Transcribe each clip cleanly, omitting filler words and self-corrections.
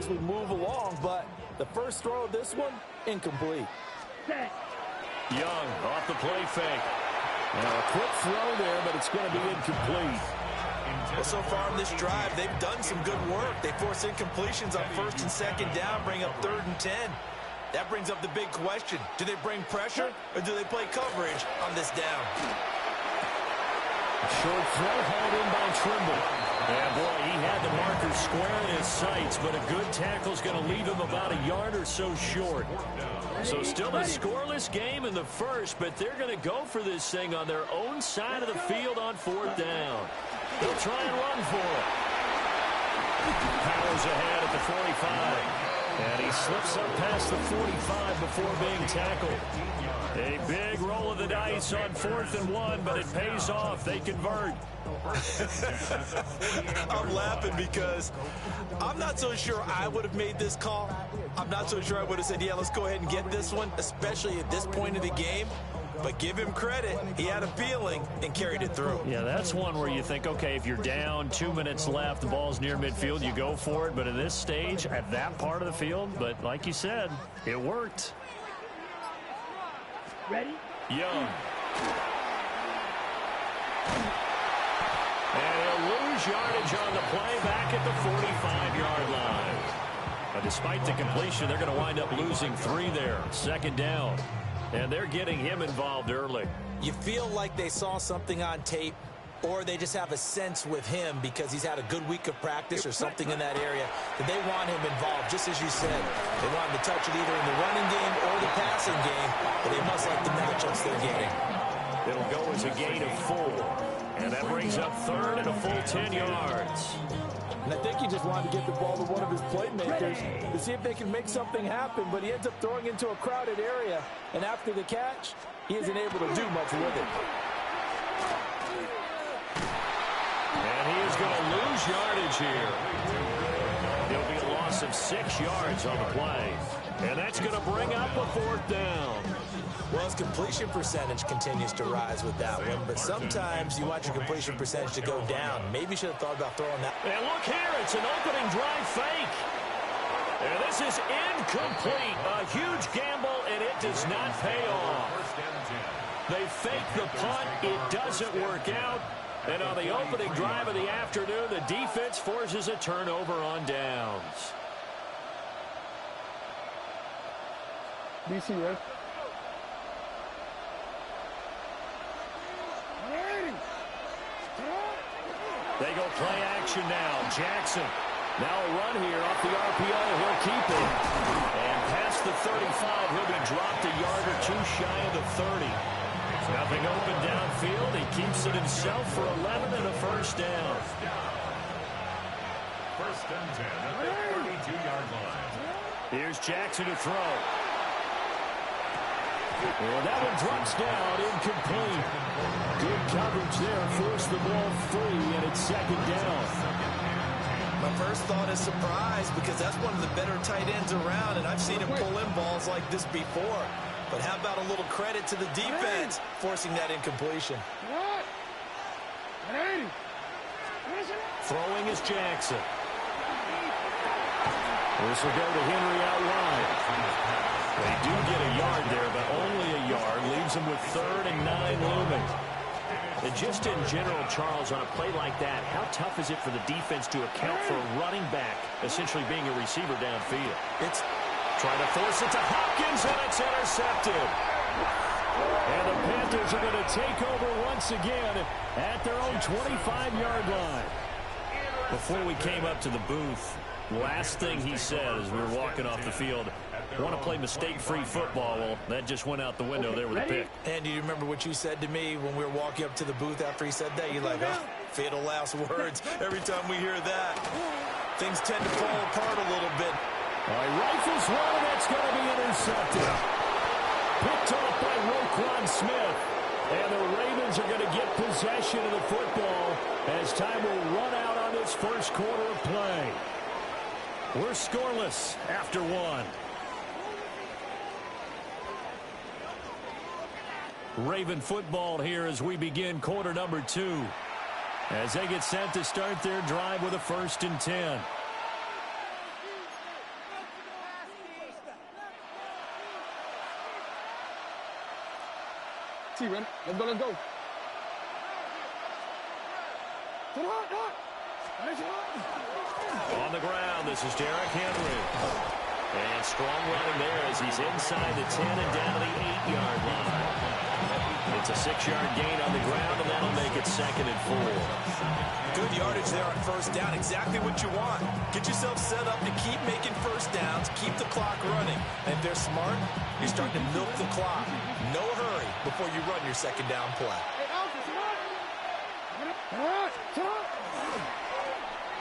as we move along, but the first throw of this one, incomplete. Young off the play fake. Now a quick throw there, but it's going to be incomplete. Well, so far in this drive, they've done some good work. They force incompletions on first and second down, bring up 3rd and 10. That brings up the big question. Do they bring pressure, or do they play coverage on this down? Short throw hauled in by Trimble. Yeah, boy, he had the marker square in his sights, but a good tackle is going to leave him about a yard or so short. So still a scoreless game in the first, but they're going to go for this thing on their own side of the field on 4th down. They'll try and run for it. Powers ahead at the 45. And he slips up past the 45 before being tackled. A big roll of the dice on 4th and 1, but it pays off. They convert. I'm laughing because I'm not so sure I would have made this call. I'm not so sure I would have said, yeah, let's go ahead and get this one, especially at this point of the game. But give him credit. He had a feeling and carried it through. Yeah, that's one where you think, okay, if you're down, 2 minutes left, the ball's near midfield, you go for it. But at this stage, at that part of the field, but like you said, it worked. Ready? Young. And he'll lose yardage on the play back at the 45-yard line. But despite the completion, they're going to wind up losing 3 there. 2nd down. And they're getting him involved early. You feel like they saw something on tape, or they just have a sense with him because he's had a good week of practice or something in that area that they want him involved, just as you said. They want him to touch it either in the running game or the passing game, but they must like the matchups they're getting. It'll go as a gain of 4. And that brings up 3rd and a full 10 yards. And I think he just wanted to get the ball to one of his playmakers to see if they can make something happen, but he ends up throwing into a crowded area. And after the catch, he isn't able to do much with it. And he is going to lose yardage here. It'll be a loss of 6 yards on the play. And that's going to bring up a 4th down. Well, his completion percentage continues to rise with that one, but sometimes you want your completion percentage to go down. Maybe you should have thought about throwing that. And look here, it's an opening drive fake. And this is incomplete. A huge gamble, and it does not pay off. They fake the punt. It doesn't work out. And on the opening drive of the afternoon, the defense forces a turnover on downs. DC, right? They go play action now. Jackson. Now a run here off the RPO. He'll keep it. And past the 35, he'll be dropped a yard or 2 shy of the 30. Nothing open downfield. He keeps it himself for 11 and a 1st down. 1st and 10 at the 32-yard line. Here's Jackson to throw. Well, that one drops down, incomplete. Good coverage there, forced the ball free, and it's 2nd down. My first thought is surprise because that's one of the better tight ends around, and I've seen him pull in balls like this before. But how about a little credit to the defense forcing that incompletion? Throwing is Jackson. This will go to Henry out wide. They do get a yard there, but only a yard. Leaves them with 3rd and 9 looming. And just in general, Charles, on a play like that, how tough is it for the defense to account for a running back essentially being a receiver downfield? It's trying to force it to Hopkins, and it's intercepted. And the Panthers are going to take over once again at their own 25-yard line. Before we came up to the booth, last thing he said as we were walking off the field, want to play mistake-free football. Well, that just went out the window there with a pick. And do you remember what you said to me when we were walking up to the booth after he said that? You're like, oh, fatal last words. Every time we hear that, things tend to fall apart a little bit. All right, rifles one, that's going to be intercepted. Picked off by Roquan Smith. And the Ravens are going to get possession of the football as time will run out on this first quarter of play. We're scoreless after 1. Raven football here as we begin quarter number 2. As they get set to start their drive with a 1st and 10. See, ready? Let's go, let's go. On the ground, this is Derrick Henry. And strong running there as he's inside the 10 and down to the 8-yard line. It's a 6-yard gain on the ground, and that'll make it 2nd and 4. Good yardage there on first down. Exactly what you want. Get yourself set up to keep making first downs, keep the clock running. And if they're smart, you're starting to milk the clock. No hurry before you run your second down play.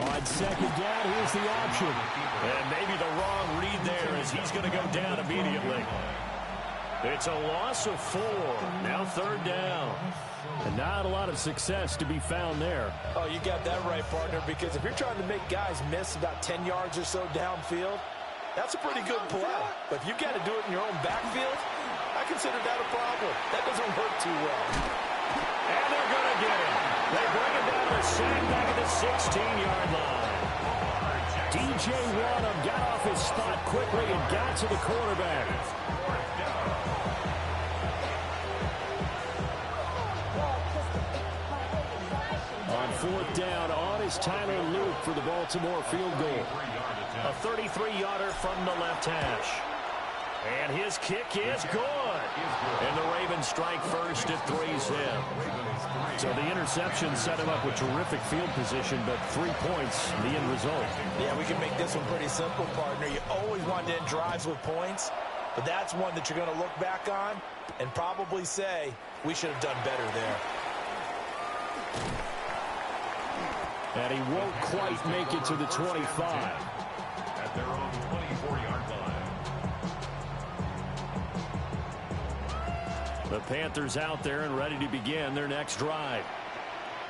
On second down, here's the option. And maybe the wrong read there as he's going to go down immediately. It's a loss of 4. Now 3rd down. And not a lot of success to be found there. Oh, you got that right, partner, because if you're trying to make guys miss about 10 yards or so downfield, that's a pretty good play. But if you've got to do it in your own backfield, I consider that a problem. That doesn't work too well. And they're going to get him. They bring him down to the sack back at the 16-yard line. DJ Wadham got off his spot quickly and got to the quarterback. On 4th down, on is Tyler Luke for the Baltimore field goal. A 33-yarder from the left hash. And his kick is good. And the Ravens strike first at 3's in. So the interception set him up with terrific field position, but 3 points, the end result. Yeah, we can make this one pretty simple, partner. You always want to end drives with points, but that's one that you're going to look back on and probably say, we should have done better there. And he won't quite make it to the 25. At their own 24-yard line. The Panthers out there and ready to begin their next drive.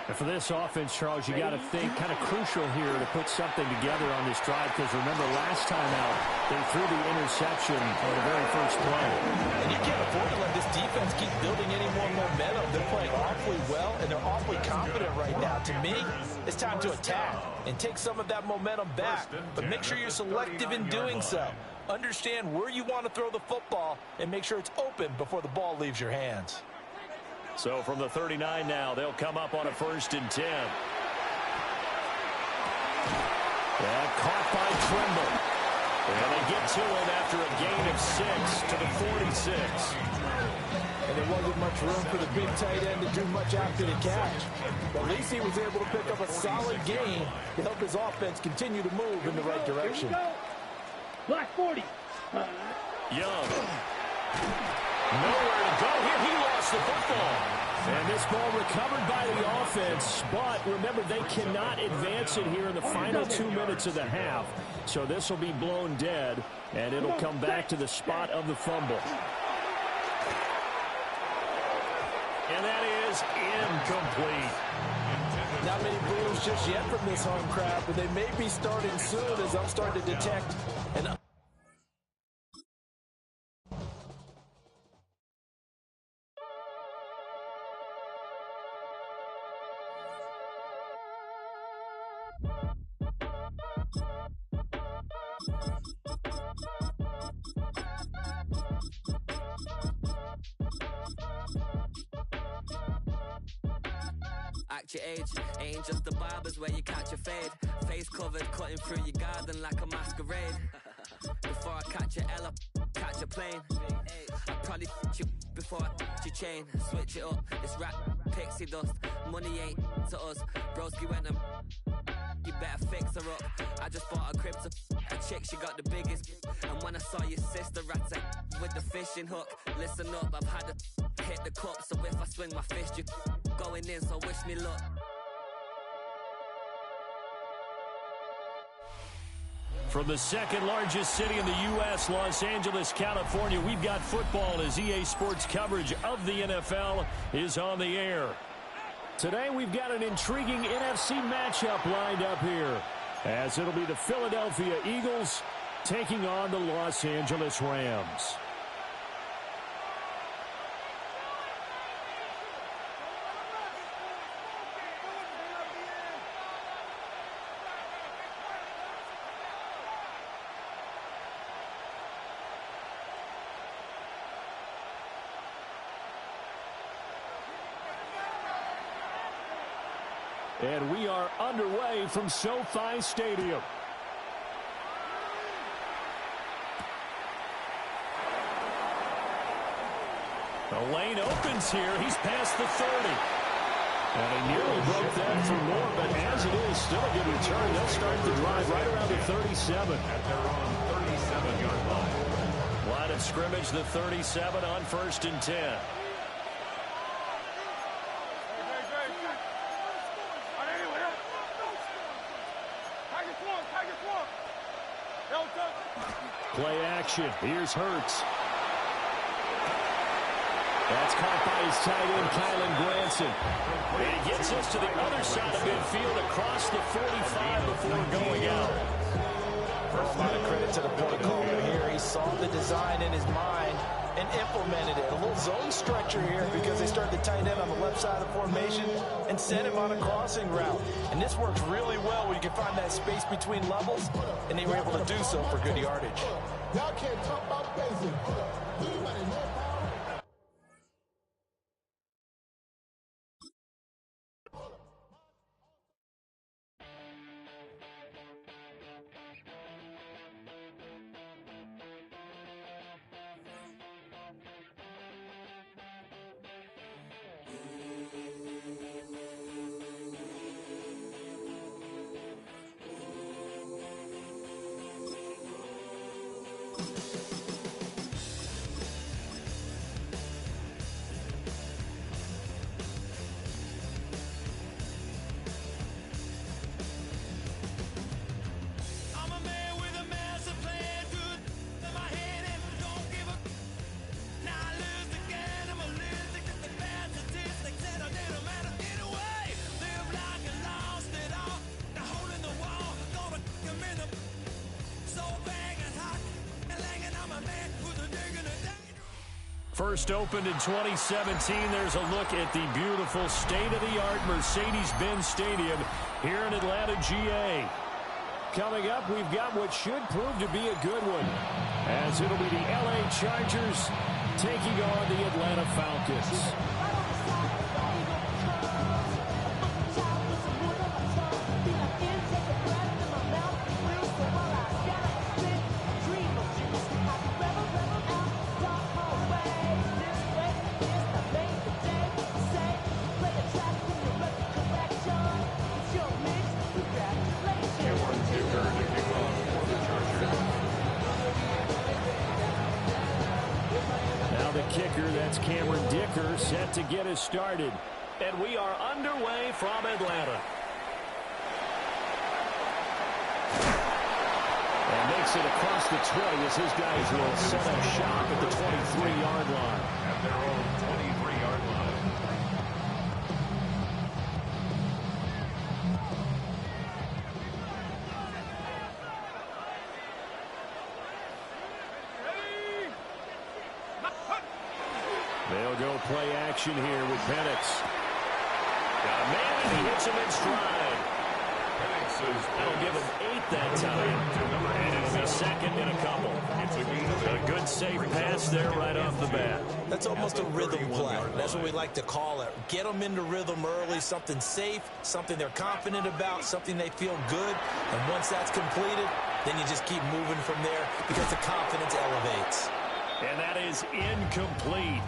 And for this offense, Charles, you got to think kind of crucial here to put something together on this drive, because remember last time out, they threw the interception on the very first play. And you can't afford to let this defense keep building any more momentum. They're playing awfully well, and they're awfully confident right now. To me, it's time to attack and take some of that momentum back, but make sure you're selective in doing so. Understand where you want to throw the football and make sure it's open before the ball leaves your hands. So from the 39 now, they'll come up on a 1st and 10. And caught by Trimble. And they get to it after a gain of 6 to the 46. And there wasn't much room for the big tight end to do much after the catch. But at least he was able to pick up a solid gain to help his offense continue to move in the right direction. Black 40. Young. Nowhere to go here. He lost the football. And this ball recovered by the offense. But remember, they cannot advance it here in the final 2 minutes of the half. So this will be blown dead, and it'll come back to the spot of the fumble. And that is incomplete. Not many boos just yet from this home crowd, but they may be starting soon, as I'm starting to detect an Act your age, ain't just the barbers where you catch a fade. Face covered, cutting through your garden like a masquerade. Before I catch a L up, catch a plane. I probably you before I your chain. Switch it up, it's rap, pixie dust. Money ain't to us. Broski went and you better fix her up. I just bought a crib to a chick, she got the biggest. And when I saw your sister rat with the fishing hook, listen up, I've had to hit the cup. So if I swing my fist, you going in, so wish me luck. From the second largest city in the U.S., Los Angeles, California, we've got football as EA Sports coverage of the NFL is on the air. Today we've got an intriguing NFC matchup lined up here, as it'll be the Philadelphia Eagles taking on the Los Angeles Rams. And we are underway from SoFi Stadium. The lane opens here. He's past the 30. And he nearly broke that for more, but as it is, still a good return. They'll start the drive right around the 37. At their own 37-yard line. Line of scrimmage, the 37 on 1st and 10. Play action. Here's Hurts. That's caught by his tight end, Kylan Granson. And he gets us to the other side of midfield across the 45 before going out. First, a lot of credit to the play caller here. He saw the design in his mind and implemented it. A little zone stretcher here because they started the tight end on the left side of the formation and sent him on a crossing route. And this works really well when you can find that space between levels, and they were able to do so for good yardage. Y'all can't talk about basic. Anybody know power? First opened in 2017. There's a look at the beautiful state-of-the-art Mercedes-Benz Stadium here in Atlanta, GA. Coming up, we've got what should prove to be a good one, as it'll be the LA Chargers taking on the Atlanta Falcons. Set to get us started. And we are underway from Atlanta. And makes it across the 20 as his guys will set up shop at the 23-yard line. At their own 23-yard line. They'll go play action here with Penix. Got a man, and he hits him in stride. That'll give him 8 that time. And it'll be second in a couple. A good safe pass there right off the bat. That's almost a rhythm play. That's what we like to call it. Get them into rhythm early, something safe, something they're confident about, something they feel good. And once that's completed, then you just keep moving from there because the confidence elevates. And that is incomplete.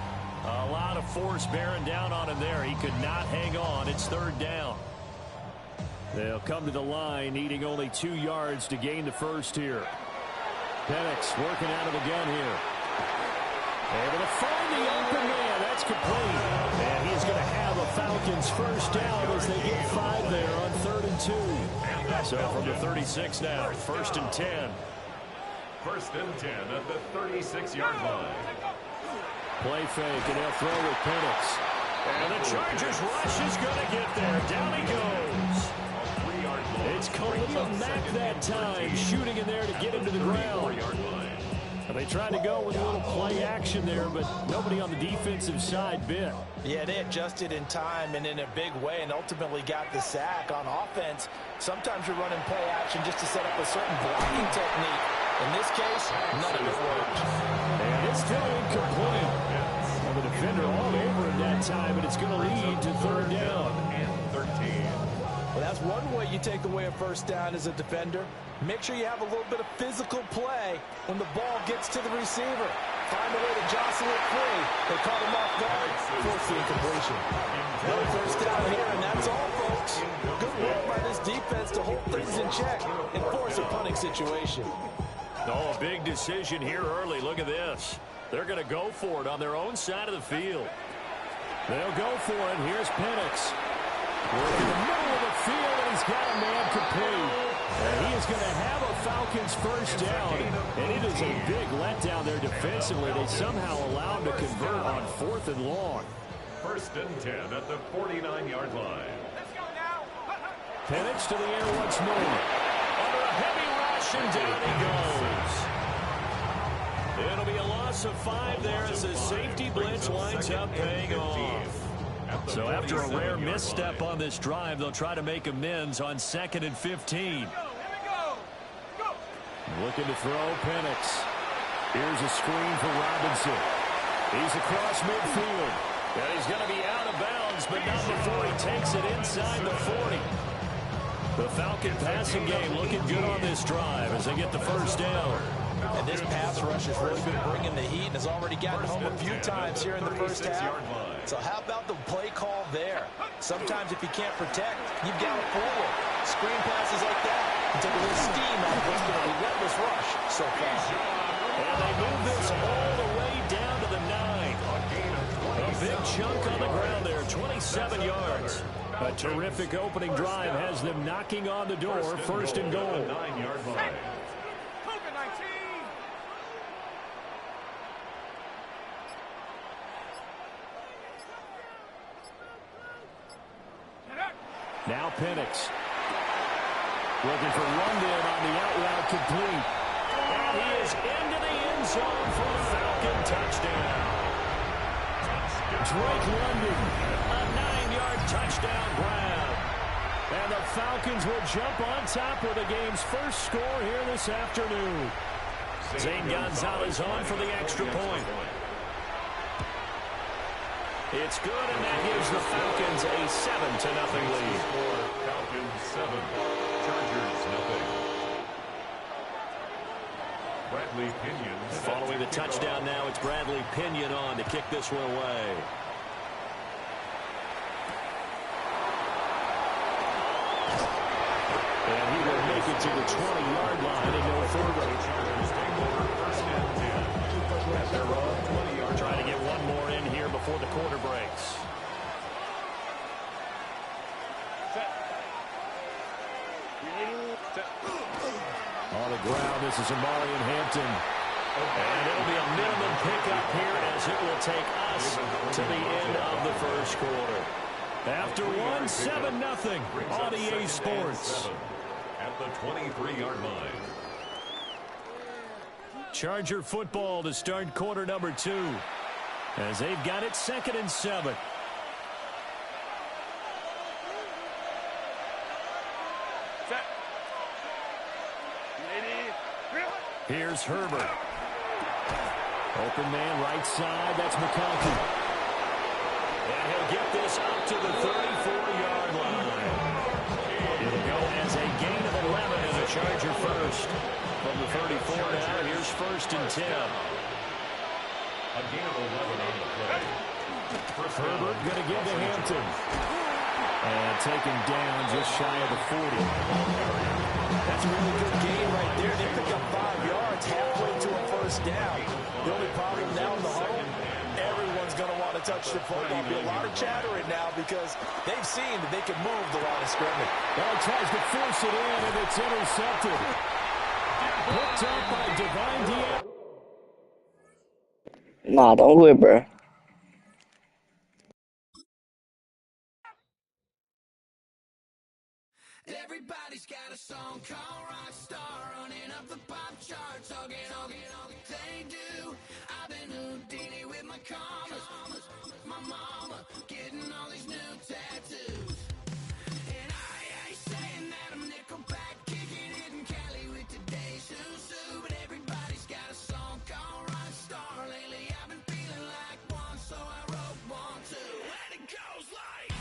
A lot of force bearing down on him there. He could not hang on. It's third down. They'll come to the line, needing only 2 yards to gain the first here. Penix working out of the gun here. Able to find the open man. That's complete. And he's going to have a Falcons first down as they get 5 there on 3rd and 2. So from the 36 now, 1st and 10. 1st and 10 at the 36-yard line. Play fake, and they'll throw with Penix. And the Chargers rush is going to get there. Down he goes. It's Khalil Mack that time, shooting in there to get him to the ground. And they tried to go with a little play action there, but nobody on the defensive side bit. Yeah, they adjusted in time and in a big way and ultimately got the sack. On offense, sometimes you're running play action just to set up a certain blocking technique. In this case, none of it worked. And it's still incomplete. And the defender all over him that time, and it's going to lead to 3rd down. And 13. Well, that's one way you take away a first down as a defender. Make sure you have a little bit of physical play when the ball gets to the receiver. Find a way to jostle it free. They caught him off guard, force the incompletion. No first down here, and that's all, folks. Good work by this defense to hold things in check and force a punting situation. Oh, a big decision here early. Look at this. They're going to go for it on their own side of the field. They'll go for it. Here's Penix. Work in the middle of the field, and he's got a man complete. And he is going to have a Falcons first down. And it is a big letdown there defensively. They somehow allow him to convert on 4th and long. 1st and 10 at the 49-yard line. Penix to the air once more. Under a heavy rush, and down he goes. It'll be a loss of 5 there as the safety blitz winds up paying off. So after a rare misstep on this drive, they'll try to make amends on 2nd and 15. Looking to throw, Penix. Here's a screen for Robinson. He's across midfield. And he's going to be out of bounds, but not before he takes it inside the 40. The Falcon passing game looking good on this drive as they get the first down. And this pass rush has really been bringing the heat and has already gotten home a few times here in the first half. So how about the play call there? Sometimes if you can't protect, you've got to forward. Screen passes like that can take a little steam out of what's been a relentless rush so far. And they move this all the way down to the 9. A big chunk on the ground there, 27 yards. A terrific opening drive has them knocking on the door, 1st and goal. 9-yard line. Now Penix. Looking for London on the out route complete. And he is into the end zone for the Falcon touchdown. Drake London, a 9-yard touchdown grab. And the Falcons will jump on top with the game's first score here this afternoon. Zane Gonzalez on for the extra point. It's good, and that gives the Falcons a 7-0 lead. Falcons 7, Chargers 0. Bradley Pinion. Following the touchdown now, it's Bradley Pinion on to kick this one away. And he will make it to the 20-yard line and go further. Chargers take over 1st and 10 at their own 20-yard. Trying to get one more in here before the quarter breaks. On the ground, this is Amari Hampton. And it'll be a minimum pickup here as it will take us to the end of the first quarter. After one, 7-0 on EA Sports. At the 23-yard line. Charger football to start quarter number 2. As they've got it 2nd and 7. Here's Herbert. Open man right side. That's McConkey. And he'll get this up to the 34-yard line. It'll go as a gain of 11 and a Charger first. From the 34 now, here's 1st and 10. A gain of 11 on the play. Herbert going to give to Hampton. And taken down just shy of the 40. That's a really good gain right there. They pick up 5 yards halfway to a first down. The only problem now in the huddle, everyone's going to want to touch the football. There'll be a lot of chattering now because they've seen that they can move the line of scrimmage. Well, tries to force it in, and it's intercepted. Picked up by Divine Diaz. Nah, don't quit, bro. Everybody's got a song called Rockstar, running up the pop charts, hugging they do. I've been Houdini with my commas, my mama getting all these new tattoos. And I ain't saying that I'm Nickelback, kicking it in Cali with today's Susu, but everybody's got a song called Rockstar. Lately I've been feeling like one, so I wrote one too. And it goes like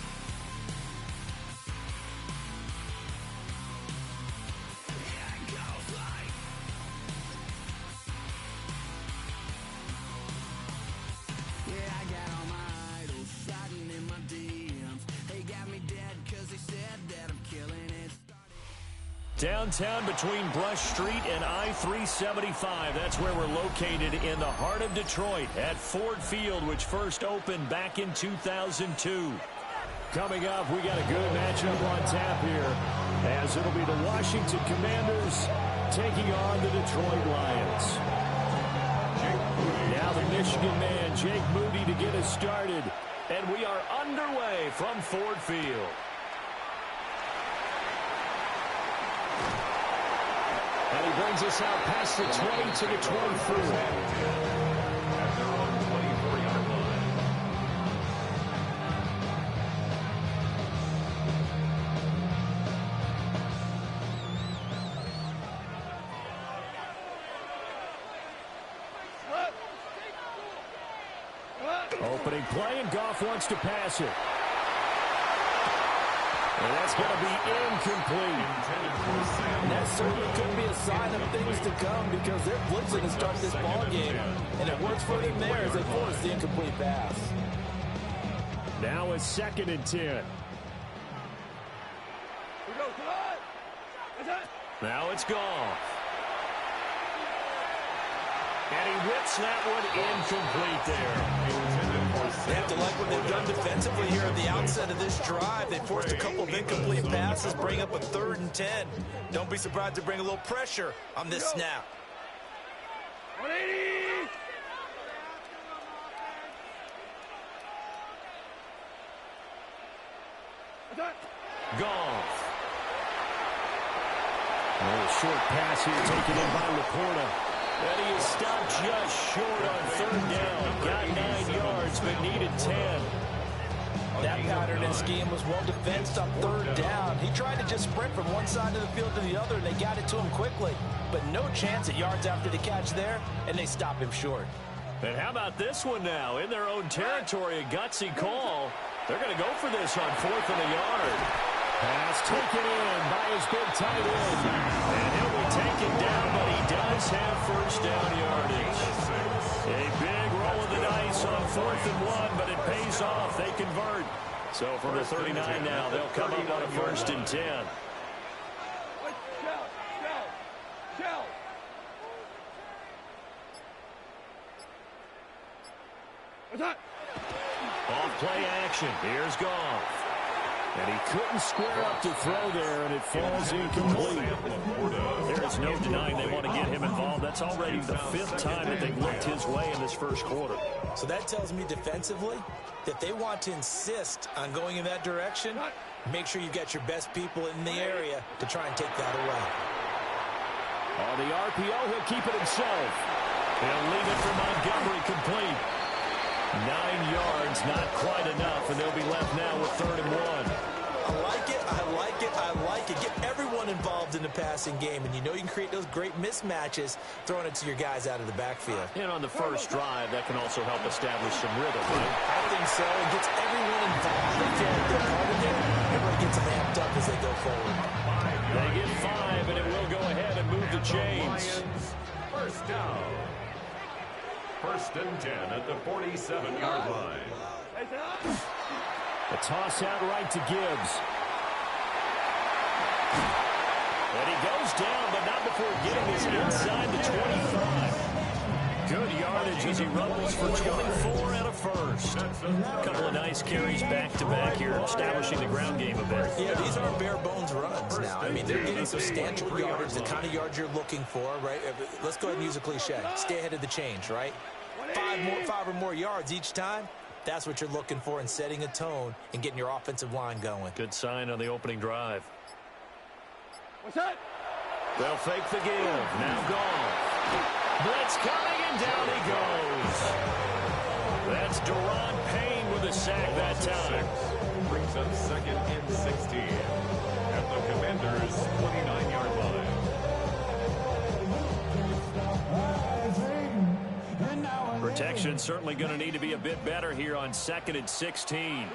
Downtown between Brush Street and I-375. That's where we're located in the heart of Detroit at Ford Field, which first opened back in 2002. Coming up, we got a good matchup on tap here, as it'll be the Washington Commanders taking on the Detroit Lions. Now the Michigan man, Jake Moody, to get us started. And we are underway from Ford Field. And he brings us out past the 20 to the 24. At their own 24-yard line. Opening play, and Goff wants to pass it. And that's going to be incomplete. And that certainly could be a sign of things to come because they're blitzing to start this ball game, and it works for them there as they force the incomplete pass. Now a 2nd and 10. Now it's Goff. And he whips that one incomplete there. They have to like what they've done defensively here at the outset of this drive. They forced a couple of incomplete passes, bring up a 3rd and 10. Don't be surprised to bring a little pressure on this snap. 180! Goff. A short pass here taken in by Laporta. And he is stopped just short on 3rd down. Got 9 yards, but needed 10. That pattern and scheme was well defensed on 3rd down. He tried to just sprint from one side of the field to the other, and they got it to him quickly. But no chance at yards after the catch there, and they stop him short. And how about this one now? In their own territory, a gutsy call. They're going to go for this on 4th and a yard. Pass taken in by his big tight end. And he'll be taken down, but he does have 1st down yardage. A big roll of the dice on 4th and 1, but it pays off. They convert. So from the 39 now, they'll come up on a 1st and 10. Off play action. Here's Goff. And he couldn't square up to throw there, and it falls incomplete. There is no denying they want to get him involved. That's already the 5th time that they've looked his way in this 1st quarter. So that tells me defensively that they want to insist on going in that direction. Make sure you've got your best people in the area to try and take that away. On the RPO, he'll keep it himself. He'll leave it for Montgomery complete. 9 yards, not quite enough, and they'll be left now with 3rd and 1. I like it, I like it, I like it. Get everyone involved in the passing game, and you know you can create those great mismatches throwing it to your guys out of the backfield. And on the first drive, that can also help establish some rhythm, right? I think so. It gets everyone involved. They feel like they're part of it. Everybody gets them amped up as they go forward. They get 5, and it will go ahead and move the chains. 1st down. 1st and 10 at the 47-yard line. A toss out right to Gibbs. And he goes down, but not before getting his inside the 25. Good yardage as he rumbles for 24 and a 1st. A couple of nice carries back-to-back here, establishing the ground game a bit. Yeah, these aren't bare-bones runs now. I mean, they're getting substantial yardage, the kind of yards you're looking for, right? Let's go ahead and use a cliche. Stay ahead of the change, right? 5 or more yards each time. That's what you're looking for in setting a tone and getting your offensive line going. Good sign on the opening drive. What's that? They'll fake the give. Now gone. Blitz coming, and down he goes. That's Deron Payne with a sack that time. Brings up 2nd and 16 at the Commanders' 29-yard line. Protection certainly going to need to be a bit better here on 2nd and 16.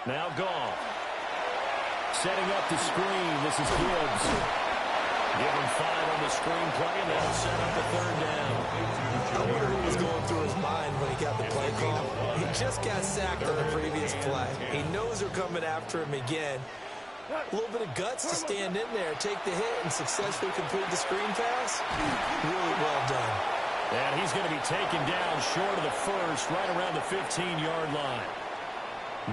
Now Goff. Setting up the screen. This is Gibbs. Give him 5 on the screen play, and that'll set up the 3rd down. I wonder what was going through his mind when he got the play call. He just got sacked on the previous play. He knows they're coming after him again. A little bit of guts to stand in there, take the hit, and successfully complete the screen pass. Really well done. And he's going to be taken down short of the first, right around the 15-yard line.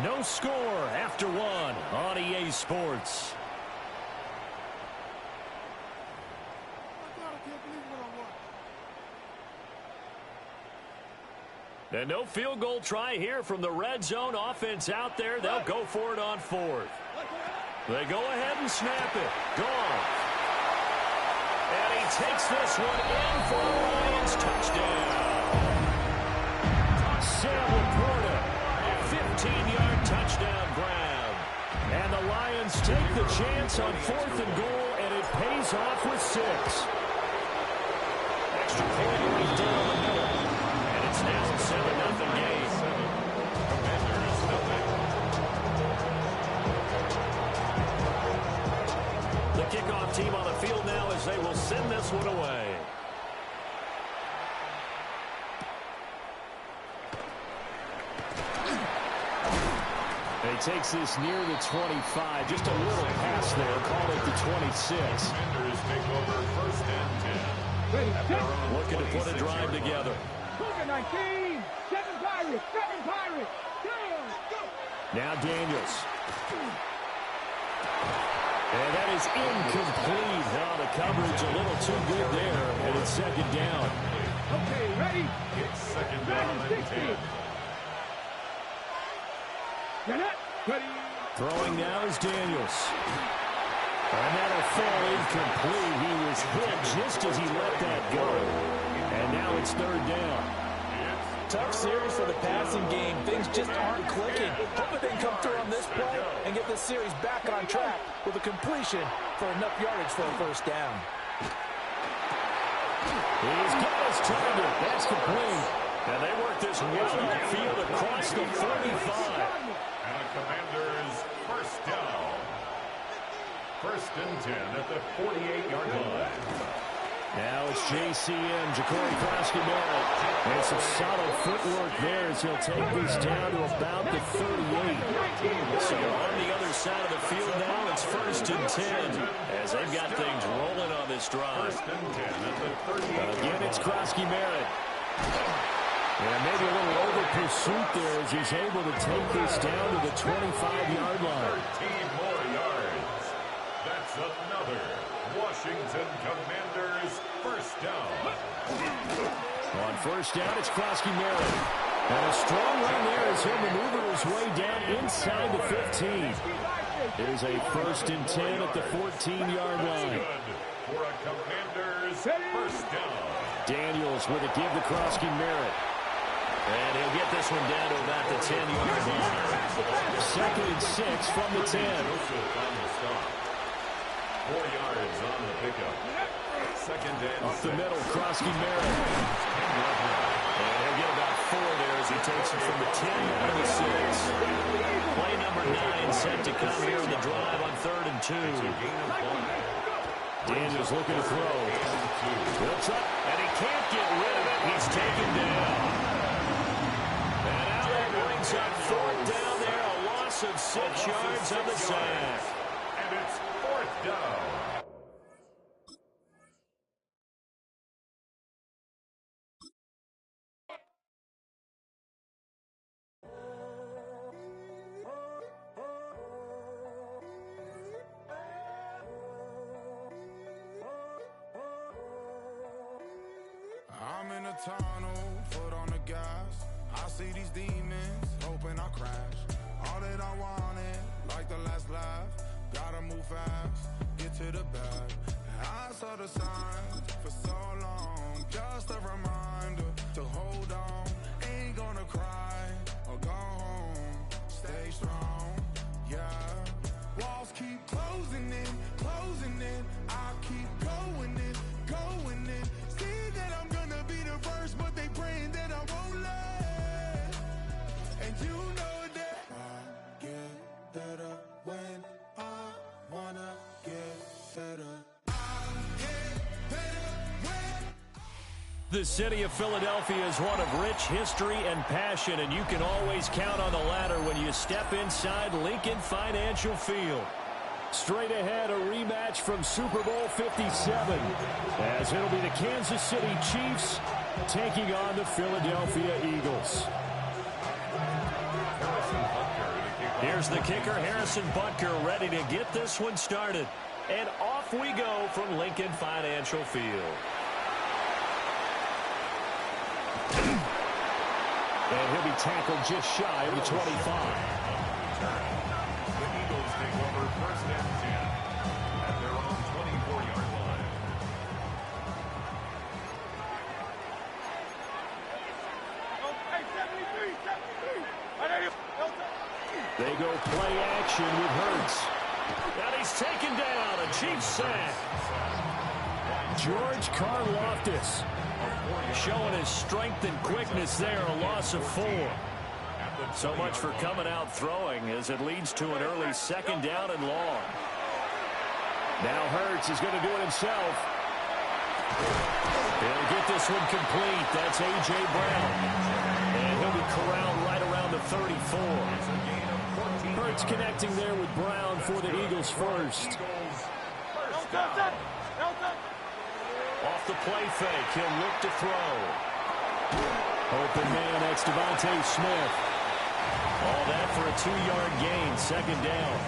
No score after one on EA Sports. And no field goal try here from the red zone offense out there. They'll go for it on fourth. They go ahead and snap it. Goff. And he takes this one in for a Lions touchdown. Sam Laporta, a 15-yard touchdown grab. And the Lions take the chance on fourth and goal, and it pays off with 6. Extra point will be done in the middle. And it's now a 7-0 game. Commanders nothing. The kickoff team on the field now as they will send this one away. He takes this near the 25. Just a little pass there. Call it the 26. Commanders take over first and 10. Looking to put a drive together. 19. 7 Pirates. 7 Pirates. Now Daniels. And that is incomplete. Now the coverage a little too good there. And it's second down. Okay, ready? It's second down and 10. You're not ready. Throwing now is Daniels. And that'll fall incomplete. He was hit just as he let that go. And now it's third down. Tough series for the passing game. Things just aren't clicking. Hoping they can come through on this play and get this series back on track with a completion for enough yardage for a first down. He's got his target. That's complete. And they work this well upfield across the 45. And a Commanders first down. First and 10 at the 48-yard line. Now it's JCM, Ja'Cory Krosky-Merritt. And some solid footwork there as he'll take this down to about the 38. So on the other side of the field now, it's first and 10 as they've got things rolling on this drive. First and 10 at the 38. Again, it's Krosky-Merritt. And maybe a little over pursuit there as he's able to take this down to the 25-yard line. 13 more yards. That's another Washington Commanders first down. On first down, it's Krosky-Merritt. And a strong run there as he'll maneuver his way down inside the 15. There's a first and 10 at the 14-yard line. For a Commanders first down. Daniels with a give to Krosky-Merritt. And he'll get this one down to about the 10-yard line. Second and 6 from the 10. Joseph on the stop. 4 yards on the pickup. Second and Up the middle, Krosky-Merritt. And he'll get about 4 there as he takes it from the 10 to the 6. Play number 9 set to come here in the drive on third and 2. Daniels looking to throw. He'll try, and he can't get rid of it. He's taken down. And now that brings up fourth down there, a loss of 6 yards on the sack. And it's fourth down. I'm in a tunnel, foot on the gas. I see these demons, hoping I crash. All that I wanted, like the last laugh. Gotta move fast, get to the bag. I saw the signs for so long. Just a reminder to hold on. Ain't gonna cry or go home. Stay strong, yeah. Walls keep closing in, closing in. I keep going in, going in. See that I'm gonna be the first, but they praying that I won't let. And you know that I get better when I wanna get better. I get better when. The city of Philadelphia is one of rich history and passion, and you can always count on the latter when you step inside Lincoln Financial Field. Straight ahead, a rematch from Super Bowl 57, as it'll be the Kansas City Chiefs taking on the Philadelphia Eagles. Here's the kicker, Harrison Butker, ready to get this one started. And off we go from Lincoln Financial Field. And he'll be tackled just shy of the 25. The Eagles take over first and 10 at their own 24-yard line. They go play action with Hurts. And he's taken down, a Chiefs sack. George Karlaftis showing his strength and quickness there, a loss of 4. So much for coming out throwing as it leads to an early second down and long. Now Hurts is going to do it himself. He'll get this one complete. That's A.J. Brown. And he'll be corralled right around the 34. Hurts connecting there with Brown for the Eagles first. Off the play fake, he'll look to throw. Open man, that's Devontae Smith. All that for a 2-yard gain, second down.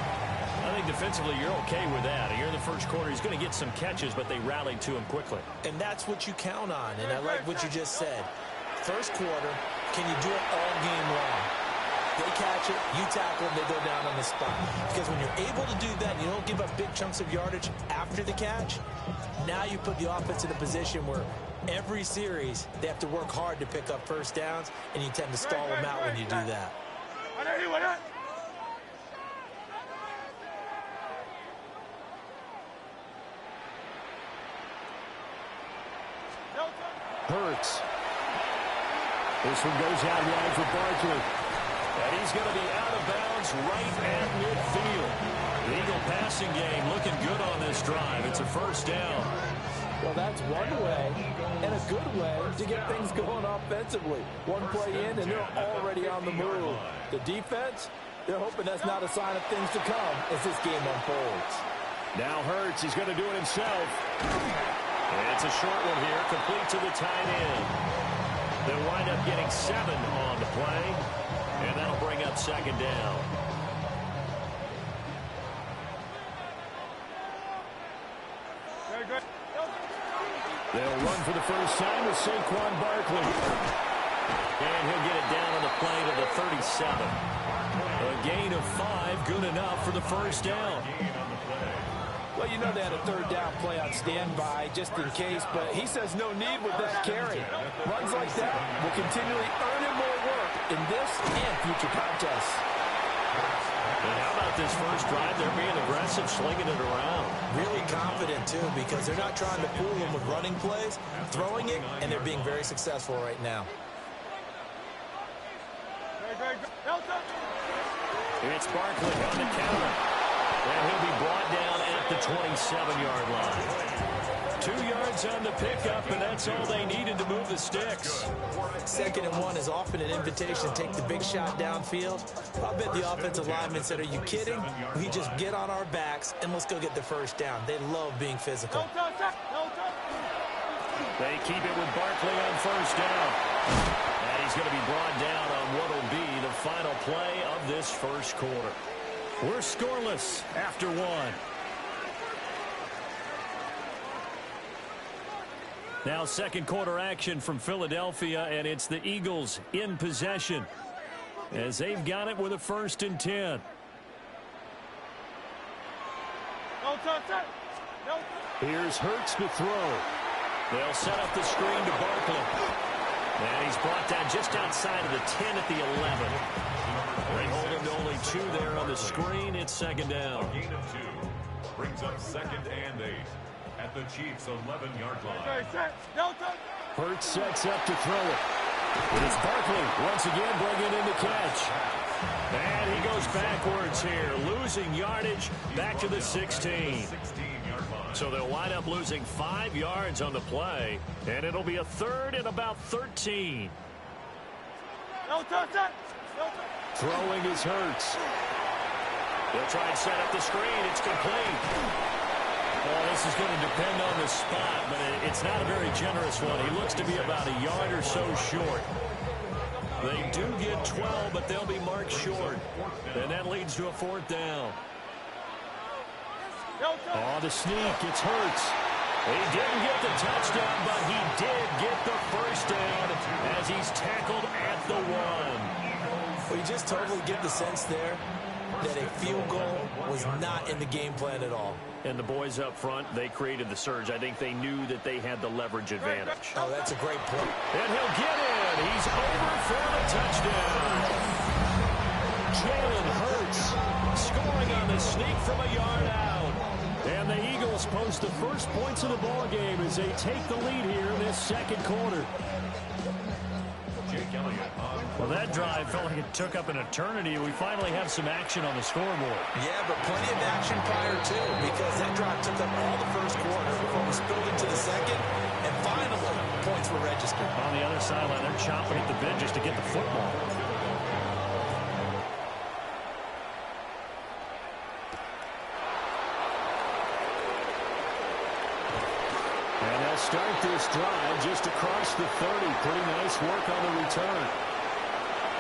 I think defensively you're okay with that. Here in the first quarter, he's going to get some catches, but they rallied to him quickly. And that's what you count on, and I like what you just said. First quarter, can you do it all game long? They catch it, you tackle them, they go down on the spot. Because when you're able to do that, you don't give up big chunks of yardage after the catch, now you put the offense in a position where every series they have to work hard to pick up first downs, and you tend to stall them out when you do that. Hurts. This one goes out wide for Barkley. And he's going to be out of bounds right at midfield. The Eagle passing game looking good on this drive. It's a first down. Well, that's one way, and a good way, to get things going offensively. One play in, and they're already on the move. The defense, they're hoping that's not a sign of things to come as this game unfolds. Now Hurts is going to do it himself. And it's a short one here, complete to the tight end. They'll wind up getting 7 on the play, and that'll bring up second down. They'll run for the first time with Saquon Barkley. And he'll get it down on the play to the 37. A gain of 5, good enough for the first down. Well, you know they had a third down play on standby just in case, but he says no need with that carry. Runs like that will continually earn him more work in this and future contests. And how about this first drive? They're being aggressive, slinging it around. Really confident, too, because they're not trying to fool them with running plays, throwing it, and they're being very successful right now. It's Barkley on the counter. And he'll be brought down at the 27-yard line. 2 yards on the pickup, and that's all they needed to move the sticks. 2nd and 1 is often an invitation to take the big shot downfield. I bet the offensive lineman said, are you kidding? We just get on our backs, and let's go get the first down. They love being physical. They keep it with Barkley on first down. And he's going to be brought down on what will be the final play of this first quarter. We're scoreless after 1. Now second quarter action from Philadelphia, and it's the Eagles in possession as they've got it with a 1st and 10. Here's Hurts to throw. They'll set up the screen to Barkley. And he's brought down just outside of the 10 at the 11. They hold him to only 2 there on the screen. It's second down. A gain of 2 brings up 2nd and 8 at the Chiefs' 11-yard line. Hurts sets up to throw it. It is Barkley once again bringing in the catch. And he goes backwards here, losing yardage back to the 16. So they'll wind up losing 5 yards on the play, and it'll be a 3rd and about 13. Throwing is Hurts. They'll try and set up the screen. It's complete. Well, this is going to depend on the spot, but it's not a very generous one. He looks to be about a yard or so short. They do get 12, but they'll be marked short. And that leads to a 4th down. Oh, the sneak. It's Hurts. He didn't get the touchdown, but he did get the first down as he's tackled at the 1. Well, you just totally get the sense there that a field goal was not in the game plan at all. And the boys up front, they created the surge. I think they knew that they had the leverage advantage. Oh, that's a great play. And he'll get in. He's over for the touchdown. Jalen Hurts scoring on the sneak from a yard out. And the Eagles post the first points of the ball game as they take the lead here in this second quarter. Well, that drive felt like it took up an eternity. We finally have some action on the scoreboard. Yeah, but plenty of action prior to, because that drive took up all the first quarter before we spilled into the second, and finally, points were registered. On the other sideline, they're chopping at the bit just to get the football. And they'll start this drive just across the 30. Pretty nice work on the return.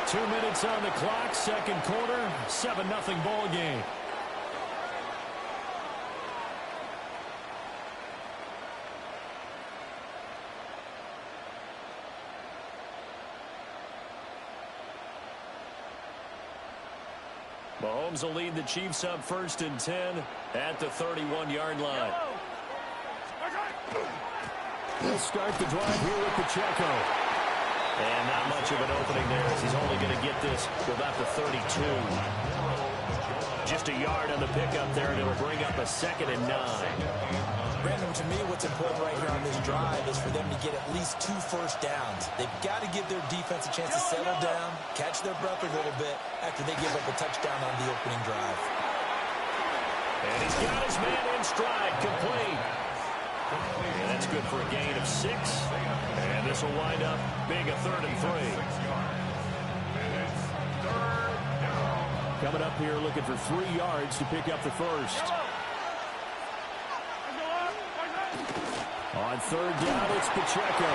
2 minutes on the clock, second quarter, 7-0 ball game. Mahomes will lead the Chiefs up 1st and 10 at the 31-yard line. They'll start the drive here with Pacheco. And not much of an opening there as he's only going to get this to about the 32. Just a yard on the pickup there, and it'll bring up a 2nd and 9. Brandon, to me, what's important right here on this drive is for them to get at least 2 first downs. They've got to give their defense a chance to settle down, catch their breath a little bit after they give up a touchdown on the opening drive. And he's got his man in stride, complete. And that's good for a gain of 6. And this will wind up being a 3rd and 3. Coming up here looking for 3 yards to pick up the first. On 3rd down, it's Pacheco.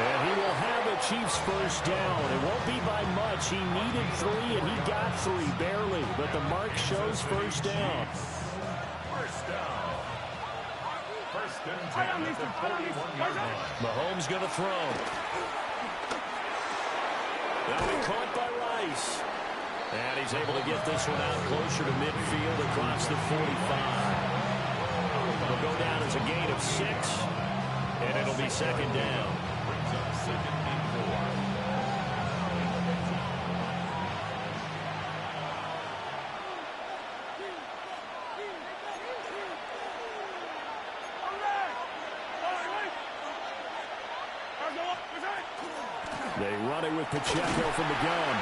And he will have a Chiefs first down. It won't be by much. He needed 3, and he got 3, barely. But the mark shows first down. First down. First and 10 at the 41-yard line. Mahomes going to throw. That'll be caught by Rice. And he's able to get this one out closer to midfield across the 45. It'll go down as a gain of 6, and it'll be 2nd down. Brings up 2nd and 4. They run it with Pacheco from the gun.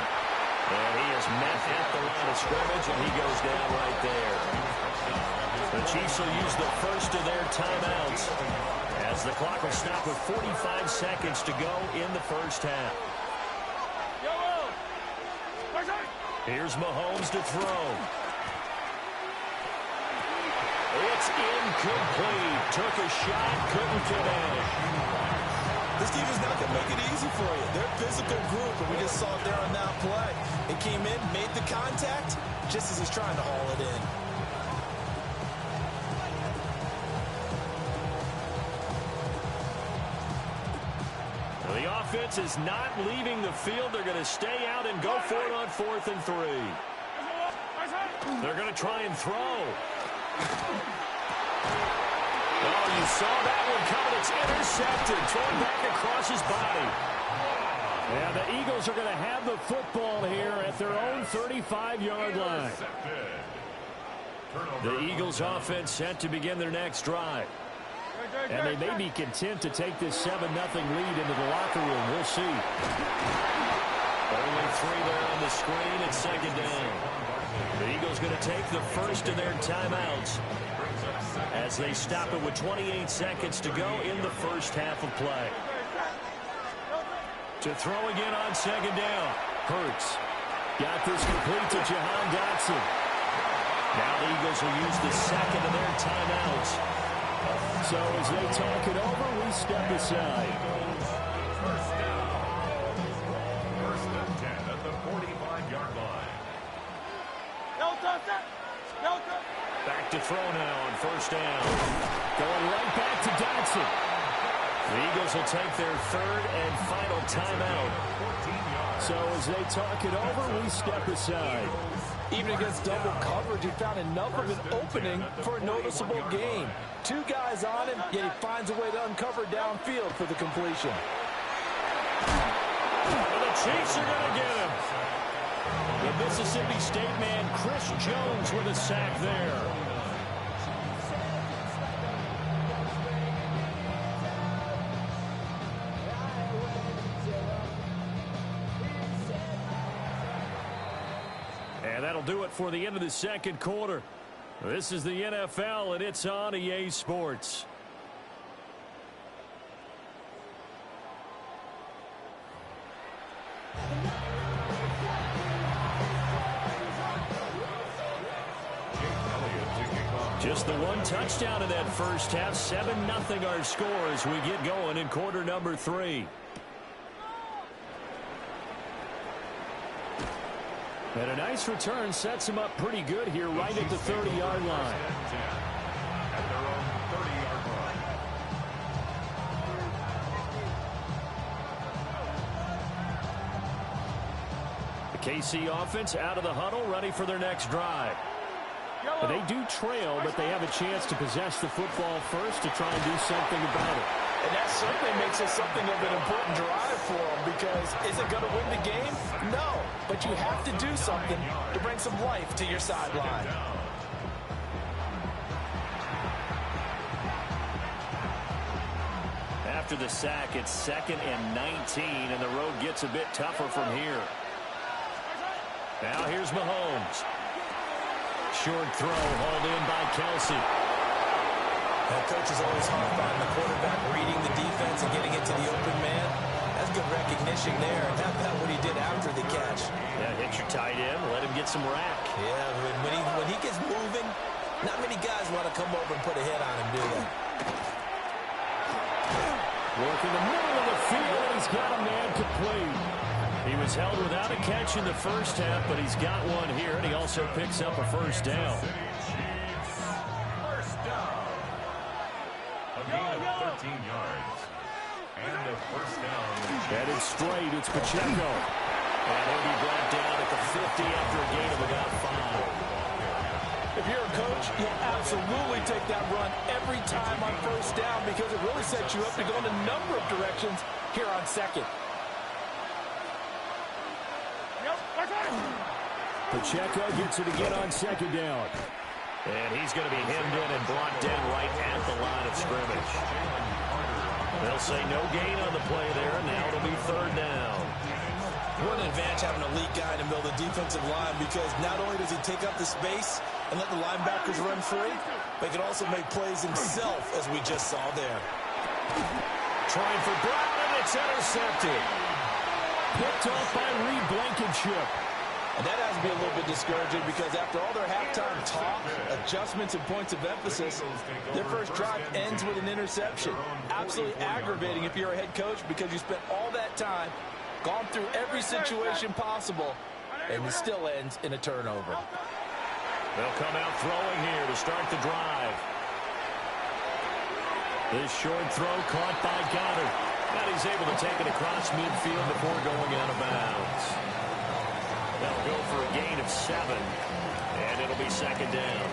And he is met at the line of scrimmage, and he goes down right there. The Chiefs will use the first of their timeouts as the clock will stop with 45 seconds to go in the first half. Here's Mahomes to throw. It's incomplete. Took a shot, couldn't connect. This team is not going to make it easy for you. They're a physical group, and we just saw it there on that play. It came in, made the contact, just as he's trying to haul it in. The offense is not leaving the field. They're going to stay out and go for it on 4th and 3. They're going to try and throw. Oh, you saw that one coming. It's intercepted. Thrown back across his body. And the Eagles are going to have the football here at their own 35-yard line. The Eagles offense set to begin their next drive. And they may be content to take this 7-0 lead into the locker room. We'll see. Only 3 there on the screen. It's 2nd down. The Eagles going to take the first of their timeouts as they stop it with 28 seconds to go in the first half of play. To throw again on 2nd down. Hurts got this complete to Jahan Dotson. Now the Eagles will use the second of their timeouts. So as they talk it over, we step aside. First down. First and 10 at the 45-yard line. Back to throw now on first down. Going right back to Dotson. The Eagles will take their third and final timeout. So as they talk it over, we step aside. Even against double coverage, he found enough of an opening for a noticeable gain. Two guys on him, yet he finds a way to uncover downfield for the completion. And the Chiefs are going to get him. The Mississippi State man, Chris Jones, with a sack there. And that'll do it for the end of the second quarter. This is the NFL, and it's on EA Sports. Just the one touchdown in that first half. 7-0 our score as we get going in quarter number 3. And a nice return sets him up pretty good here right at the 30-yard line. At their own 30-yard line. The KC offense out of the huddle, ready for their next drive. But they do trail, but they have a chance to possess the football first to try and do something about it. And that certainly makes it something of an important drive for them, because is it going to win the game? No, but you have to do something to bring some life to your sideline. After the sack, it's 2nd and 19, and the road gets a bit tougher from here. Now here's Mahomes. Short throw, hauled in by Kelsey. That coach is always hard on the quarterback reading the defense and getting it to the open man. That's good recognition there, and that's not what he did after the catch. Yeah, hit your tight end, let him get some rack. Yeah, when he gets moving, not many guys want to come over and put a hit on him, do they? Work in the middle of the field, and he's got a man complete. He was held without a catch in the first half, but he's got one here, and he also picks up a first down. First down. A gain of 13 yards. And a first down. Headed straight, it's Pacheco. And he'll be brought down at the 50 after a gain of about 5. If you're a coach, you'll absolutely take that run every time on first down, because it really sets you up to go in a number of directions here on second. Pacheco gets it again on second down. And he's going to be hemmed in and brought down right at the line of scrimmage. They'll say no gain on the play there, and now it'll be third down. What an advantage having an elite guy in the middle of the defensive line, because not only does he take up the space and let the linebackers run free, but he can also make plays himself, as we just saw there. Trying for Brown, and it's intercepted. Picked off by Reed Blankenship. And that has to be a little bit discouraging, because after all their halftime talk, adjustments, and points of emphasis, their first drive ends with an interception. Absolutely aggravating if you're a head coach, because you spent all that time, gone through every situation possible, and it still ends in a turnover. They'll come out throwing here to start the drive. This short throw caught by Goddard. And he's able to take it across midfield before going out of bounds. They'll go for a gain of 7, and it'll be second down.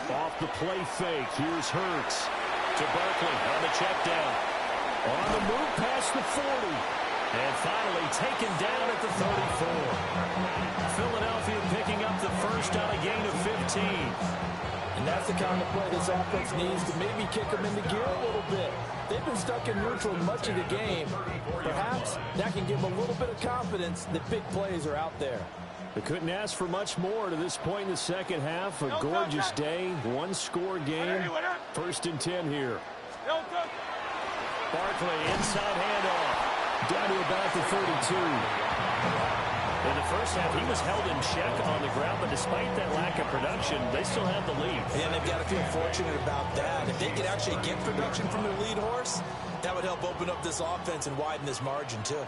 Off the play fake, here's Hurts to Barkley on the check down. On the move past the 40. And finally taken down at the 34. Philadelphia picking up the first on a gain of 15. And that's the kind of play this offense needs to maybe kick them into gear a little bit. They've been stuck in neutral much of the game. Perhaps that can give them a little bit of confidence that big plays are out there. They couldn't ask for much more to this point in the second half. A gorgeous day, one-score game. First and 10 here. Barkley inside handoff. Down to about the 32. In the first half, he was held in check on the ground, but despite that lack of production, they still have the lead. And they've got to feel fortunate about that. If they could actually get production from their lead horse, that would help open up this offense and widen this margin, too.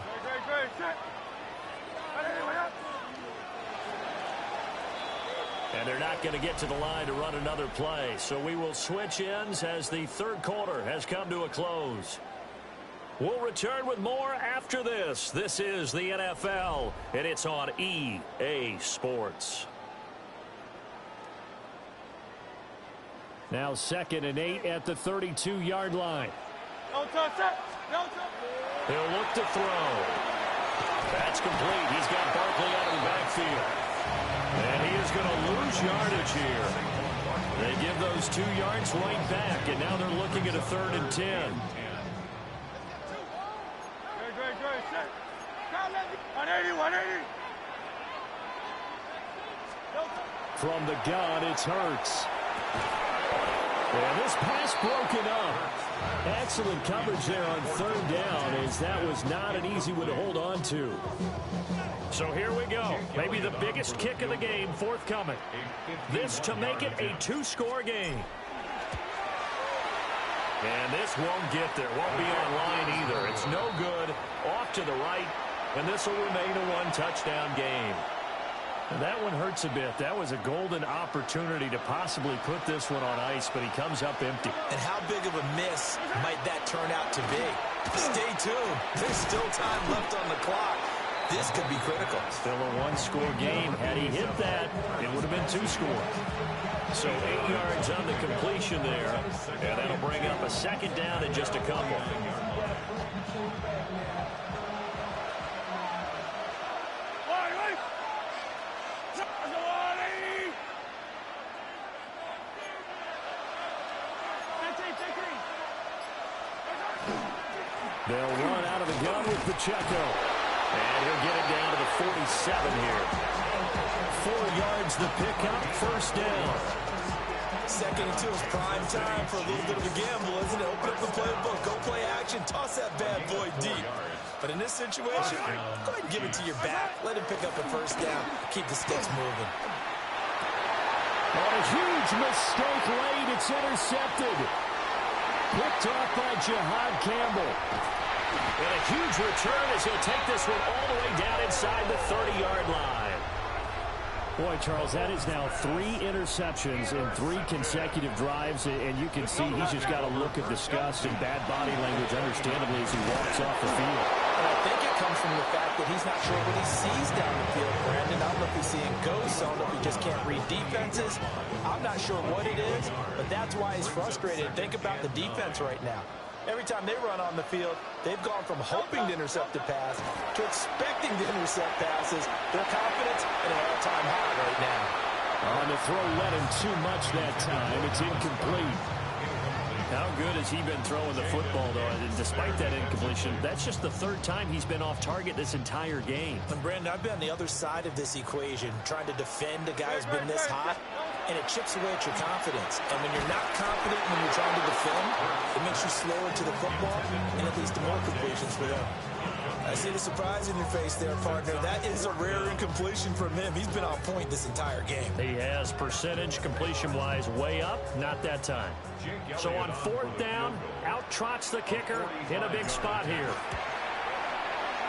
And they're not going to get to the line to run another play. So we will switch ends as the third quarter has come to a close. We'll return with more after this. This is the NFL, and it's on EA Sports. Now 2nd and 8 at the 32-yard line. Don't touch it. Don't touch it. He'll look to throw. That's complete. He's got Barkley out of the backfield. And he is going to lose yardage here. They give those 2 yards right back, and now they're looking at a 3rd and 10. Great. 180, 180. From the gun, it's Hurts. And this pass broken up. Excellent coverage there on 3rd down, as that was not an easy one to hold on to. So here we go. Maybe the biggest kick of the game forthcoming. This to make it a 2-score game. And this won't get there. Won't be online either. It's no good. Off to the right. And this will remain a 1-touchdown game. And that one hurts a bit. That was a golden opportunity to possibly put this one on ice, but he comes up empty. And how big of a miss might that turn out to be? Stay tuned. There's still time left on the clock. This could be critical. Still a 1-score game. Had he hit that, it would have been 2 scores. So 8 yards on the completion there. And that'll bring up a 2nd down in just a couple. They'll run out of the gun with Pacheco. And he'll get it down to the 47 here. 4 yards the pickup, 1st down. 2nd and 2 is prime time for a little bit of a gamble, isn't it? Open up the playbook, go play action, toss that bad boy deep. But in this situation, go ahead and give it to your back. Let him pick up a 1st down. Keep the sticks moving. On a huge mistake late, it's intercepted. Picked off by Jihad Campbell. And a huge return as he'll take this one all the way down inside the 30-yard line. Boy, Charles, that is now 3 interceptions in 3 consecutive drives, and you can see he's just got a look of disgust and bad body language, understandably, as he walks off the field. And I think it comes from the fact that he's not sure what he sees down the field, Brandon. I don't know if he's seeing ghosts. I don't know if he just can't read defenses. I'm not sure what it is, but that's why he's frustrated. Think about the defense right now. Every time they run on the field, they've gone from hoping to intercept a pass to expecting to intercept passes. Their confidence at an all-time high right now. On the throw, led him too much that time. It's incomplete. How good has he been throwing the football, though? And despite that incompletion, that's just the 3rd time he's been off target this entire game. And, Brandon, I've been on the other side of this equation, trying to defend a guy who's been this hot, and it chips away at your confidence. And when you're not confident when you're trying to defend, it makes you slower to the football, and it leads to more completions for them. I see the surprise in your face there, partner. That is a rare incompletion from him. He's been on point this entire game. He has percentage completion-wise way up, not that time. So on 4th down, out trots the kicker in a big spot here.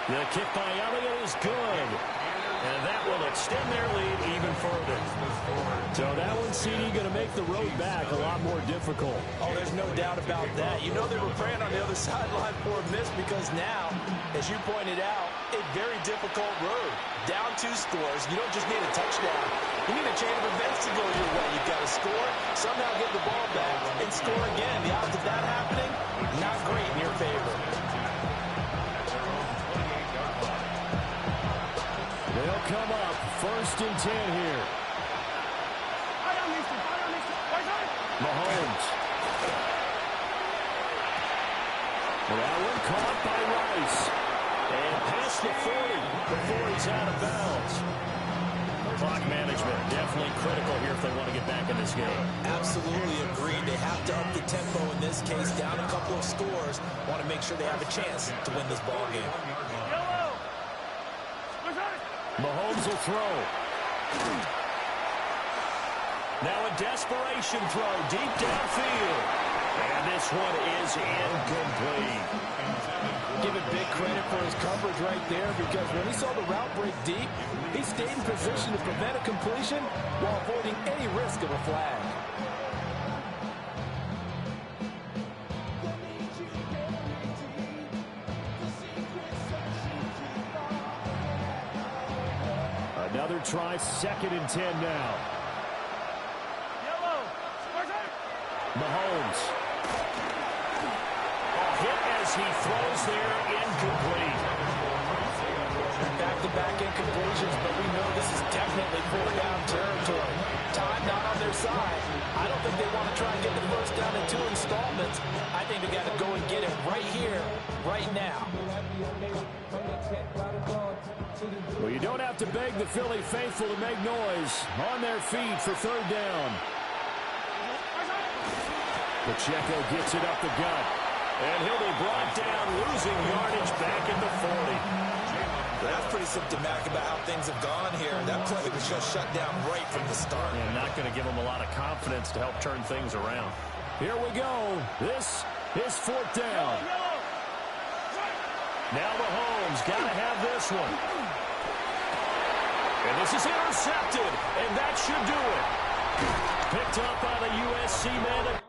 The kick by Elliott is good. And that will extend their lead even further. So that one, CD, going to make the road back a lot more difficult. Oh, there's no doubt about that. You know they were praying on the other sideline for a miss because now, as you pointed out, a very difficult road. Down 2 scores. You don't just need a touchdown. You need a chain of events to go your way. You've got to score, somehow get the ball back, and score again. The odds of that happening, not great in your favor. They'll come up 1st and 10 here. Mahomes. That one caught by Rice. And past the 40 before he's out of bounds. Clock management definitely critical here if they want to get back in this this game. Absolutely agreed. They have to up the tempo in this case, down a couple of scores. Want to make sure they have a chance to win this ball game. Mahomes will throw. Now a desperation throw deep downfield. And this one is incomplete. Give it big credit for his coverage right there, because when he saw the route break deep, he stayed in position to prevent a completion while avoiding any risk of a flag. Another try, 2nd and 10 now. Mahomes. Hit as he throws there, incomplete. Back-to-back incompletions, but we know this is definitely 4th down territory. Time not on their side. I don't think they want to try and get the first down in 2 installments. I think they got to go and get it right here, right now. Well, you don't have to beg the Philly faithful to make noise. On their feet for 3rd down. Pacheco gets it up the gut. And he'll be brought down, losing yardage back at the 40. That's pretty symptomatic about how things have gone here. That play was just shut down right from the start. And not going to give them a lot of confidence to help turn things around. Here we go. This is 4th down. Now Mahomes got to have this one. And this is intercepted. And that should do it. Picked up by the USC man.